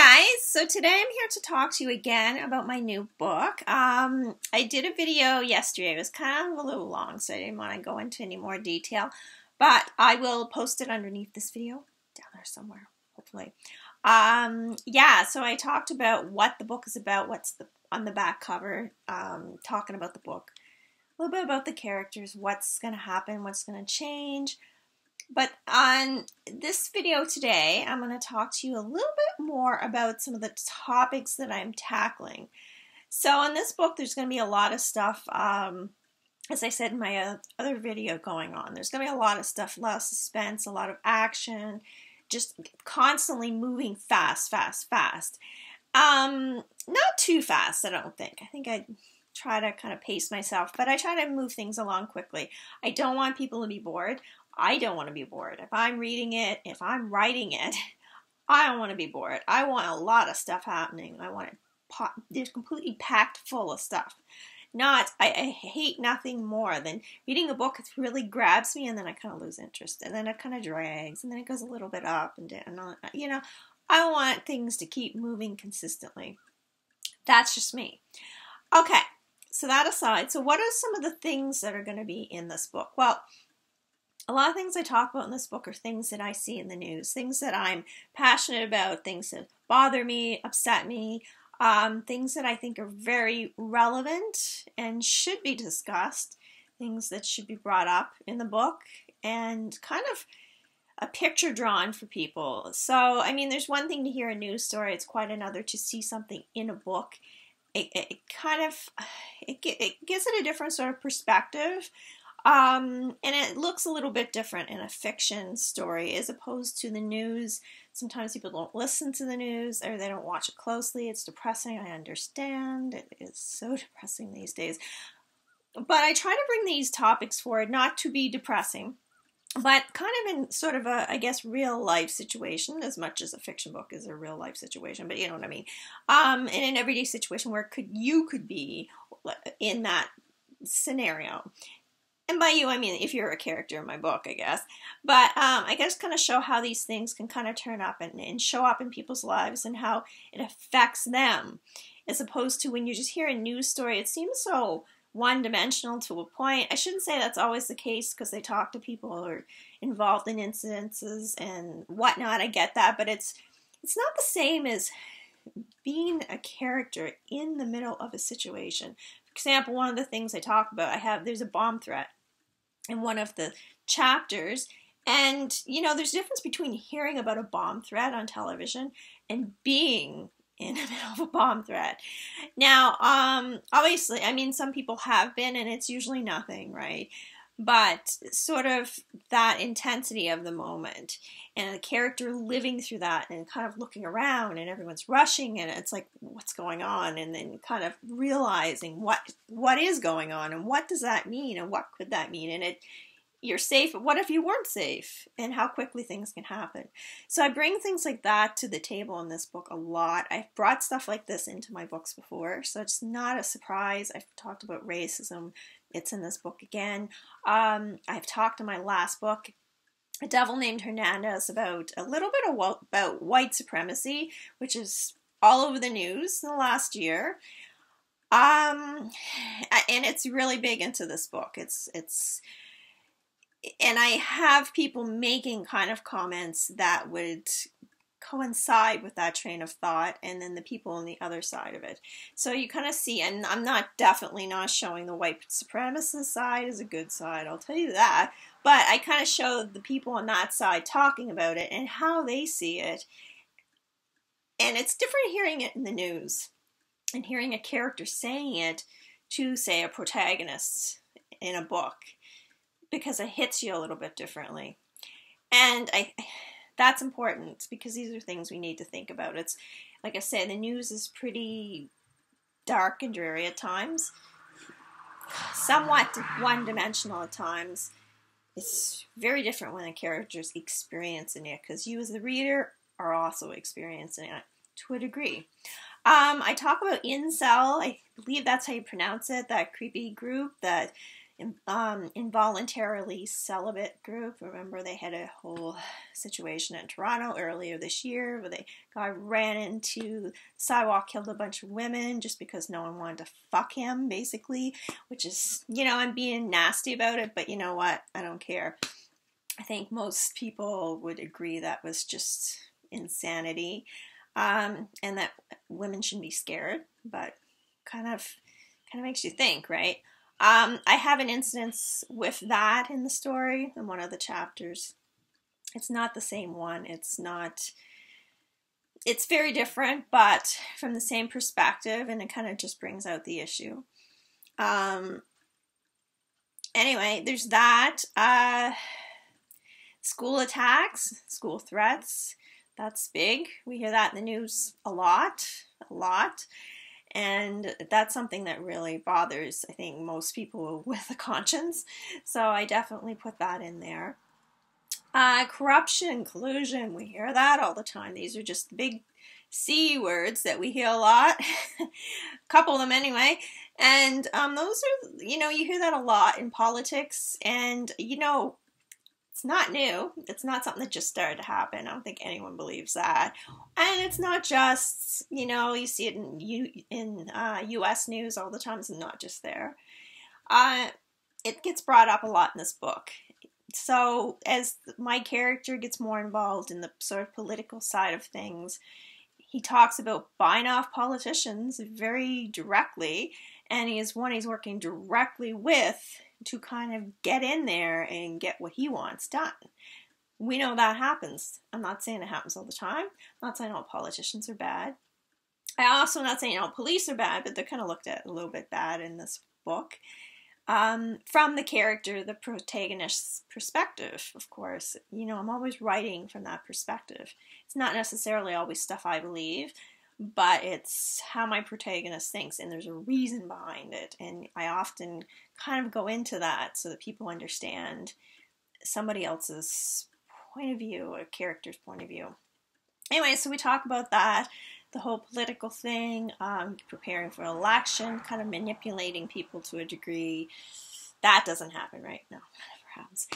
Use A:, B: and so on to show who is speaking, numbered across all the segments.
A: guys, so today I'm here to talk to you again about my new book. I did a video yesterday. It was kind of a little long, so I didn't want to go into any more detail, but I will post it underneath this video, down there somewhere, hopefully. Yeah, so I talked about what the book is about, what's on the back cover, talking about the book, a little bit about the characters, what's going to happen, what's going to change. But on this video today, I'm going to talk to you a little bit more about some of the topics that I'm tackling. So in this book, there's going to be a lot of stuff, as I said in my other video going on. There's going to be a lot of stuff, a lot of suspense, a lot of action, just constantly moving fast, fast, fast. Not too fast, I don't think. I think I try to kind of pace myself, but I try to move things along quickly. I don't want people to be bored. I don't want to be bored. If I'm reading it, if I'm writing it, I don't want to be bored. I want a lot of stuff happening. I want it completely packed full of stuff. I hate nothing more than reading a book. It really grabs me, and then I kind of lose interest, and then it kind of drags, and then it goes a little bit up and down. You know, I want things to keep moving consistently. That's just me. Okay, so that aside, so what are some of the things that are going to be in this book? Well, a lot of things I talk about in this book are things that I see in the news, things that I'm passionate about, things that bother me, upset me, things that I think are very relevant and should be discussed, things that should be brought up in the book, and kind of a picture drawn for people. So, I mean, there's one thing to hear a news story, it's quite another to see something in a book. It gives it a different sort of perspective. And it looks a little bit different in a fiction story as opposed to the news. Sometimes people don't listen to the news or they don't watch it closely. It's depressing, I understand. It is so depressing these days. But I try to bring these topics forward, not to be depressing, but kind of in sort of a, I guess, real life situation, as much as a fiction book is a real life situation, but you know what I mean. In an everyday situation where you could be in that scenario. And by you, I mean if you're a character in my book, I guess. But I guess kind of show how these things can kind of turn up and show up in people's lives and how it affects them. As opposed to when you just hear a news story, it seems so one-dimensional to a point. I shouldn't say that's always the case because they talk to people who are involved in incidences and whatnot. I get that, but it's not the same as being a character in the middle of a situation. For example, one of the things I talk about, there's a bomb threat in one of the chapters, and you know, there's a difference between hearing about a bomb threat on television and being in the middle of a bomb threat. Now, obviously, I mean, some people have been, and it's usually nothing, right? But sort of that intensity of the moment and the character living through that and kind of looking around and everyone's rushing and it's like, what's going on? And then kind of realizing what is going on and what does that mean and what could that mean? And you're safe, but what if you weren't safe? And how quickly things can happen. So I bring things like that to the table in this book a lot. I've brought stuff like this into my books before, so it's not a surprise. I've talked about racism. It's in this book again. I've talked in my last book, A Devil Named Hernandez, about a little bit about white supremacy, which is all over the news in the last year. And it's really big into this book. And I have people making kind of comments that would coincide with that train of thought, and then the people on the other side of it. So you kind of see, and I'm definitely not showing the white supremacist side as a good side, I'll tell you that, but I kind of show the people on that side talking about it and how they see it. And it's different hearing it in the news and hearing a character saying it to, say, a protagonist in a book, because it hits you a little bit differently. And that's important because these are things we need to think about. It's, like I said, the news is pretty dark and dreary at times, somewhat one-dimensional at times. It's very different when the character's experiencing it, because you as the reader are also experiencing it to a degree. I talk about incel. I believe that's how you pronounce it, that creepy group that involuntarily celibate group. Remember, they had a whole situation in Toronto earlier this year where the guy ran into the sidewalk, killed a bunch of women just because no one wanted to fuck him, basically, which is, I'm being nasty about it, but you know what? I don't care. I think most people would agree that was just insanity, and that women shouldn't be scared, but kind of makes you think, right? I have an instance with that in the story in one of the chapters. It's not the same one. It's very different, but from the same perspective, and it kind of just brings out the issue. Anyway, there's that. School attacks, school threats. That's big. We hear that in the news a lot. And that's something that really bothers, I think, most people with a conscience. So I definitely put that in there. Corruption, collusion, we hear that all the time. These are just the big C words that we hear a lot. A couple of them anyway. And those are, you hear that a lot in politics. And, it's not new. It's not something that just started to happen. I don't think anyone believes that. And it's not just, you see it in U.S. news all the time. It's not just there. It gets brought up a lot in this book. So as my character gets more involved in the sort of political side of things, he talks about buying off politicians very directly. And he's working directly with to kind of get in there and get what he wants done. We know that happens. I'm not saying it happens all the time. I'm not saying all politicians are bad. I'm also not saying all police are bad, but they're kind of looked at a little bit bad in this book. From the character, the protagonist's perspective, of course. I'm always writing from that perspective. It's not necessarily always stuff I believe, but it's how my protagonist thinks, and there's a reason behind it. And I often kind of go into that so that people understand somebody else's point of view, a character's point of view. Anyway, so we talk about that, the whole political thing, preparing for election, kind of manipulating people to a degree. That doesn't happen, right? No, happens.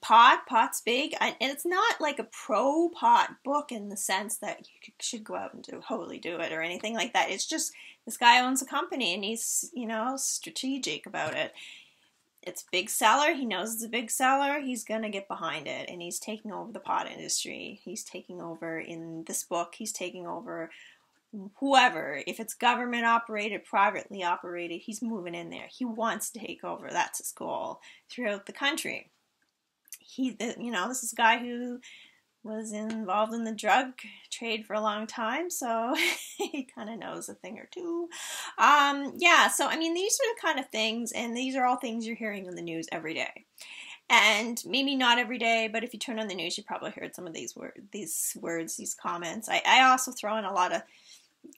A: Pot's big, and it's not like a pro-pot book in the sense that you should go out and totally do it or anything like that. It's just this guy owns a company and he's, strategic about it. It's a big seller. He knows it's a big seller. He's gonna get behind it, and he's taking over the pot industry. He's taking over in this book. He's taking over whoever, if it's government operated, privately operated, he's moving in there. He wants to take over. That's his goal throughout the country. This is a guy who was involved in the drug trade for a long time, so he kind of knows a thing or two. These are the kind of things, and these are all things you're hearing in the news every day. And maybe not every day, but if you turn on the news, you probably heard some of these words, these comments. I also throw in a lot of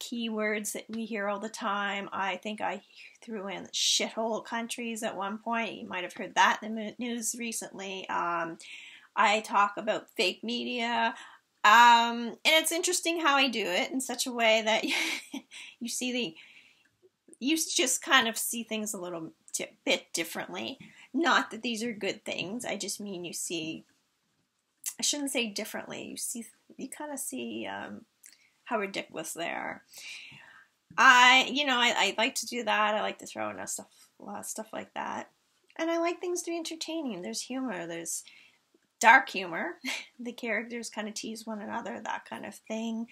A: keywords that we hear all the time. I think I threw in shithole countries at one point. You might have heard that in the news recently. I talk about fake media. And it's interesting how I do it in such a way that you just kind of see things a little bit differently. Not that these are good things. I just mean I shouldn't say differently. You kind of see how ridiculous they are. I like to do that. I like to throw in a lot of stuff like that. And I like things to be entertaining. There's humor. There's dark humor. The characters kind of tease one another, that kind of thing.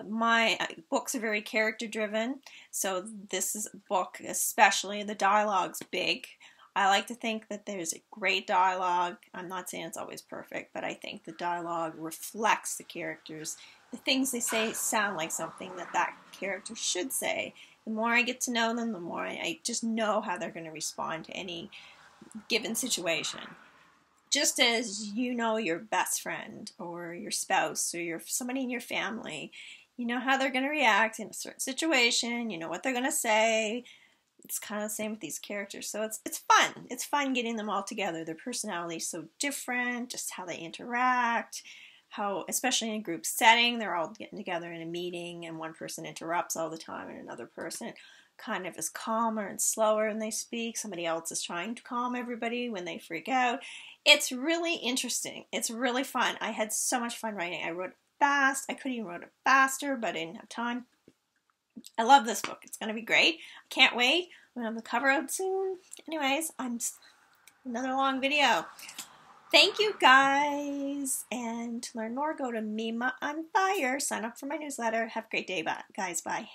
A: My books are very character driven. So this is a book, especially the dialogue's big. I like to think that there's a great dialogue. I'm not saying it's always perfect, but I think the dialogue reflects the characters. The things they say sound like something that character should say. The more I get to know them, the more I just know how they're going to respond to any given situation. Just as you know your best friend or your spouse or somebody in your family, you know how they're going to react in a certain situation, you know what they're going to say. It's kind of the same with these characters. So it's fun. It's fun getting them all together. Their personalities so different, just how they interact, how, especially in a group setting, they're all getting together in a meeting and one person interrupts all the time and another person kind of is calmer and slower when they speak. Somebody else is trying to calm everybody when they freak out. It's really interesting. It's really fun. I had so much fun writing. I wrote it fast. I could even wrote it faster, but I didn't have time. I love this book. It's going to be great. I can't wait. I'm going to have the cover out soon. Anyways, another long video. Thank you guys. And to learn more, go to Mima on Fire. Sign up for my newsletter. Have a great day, guys. Bye.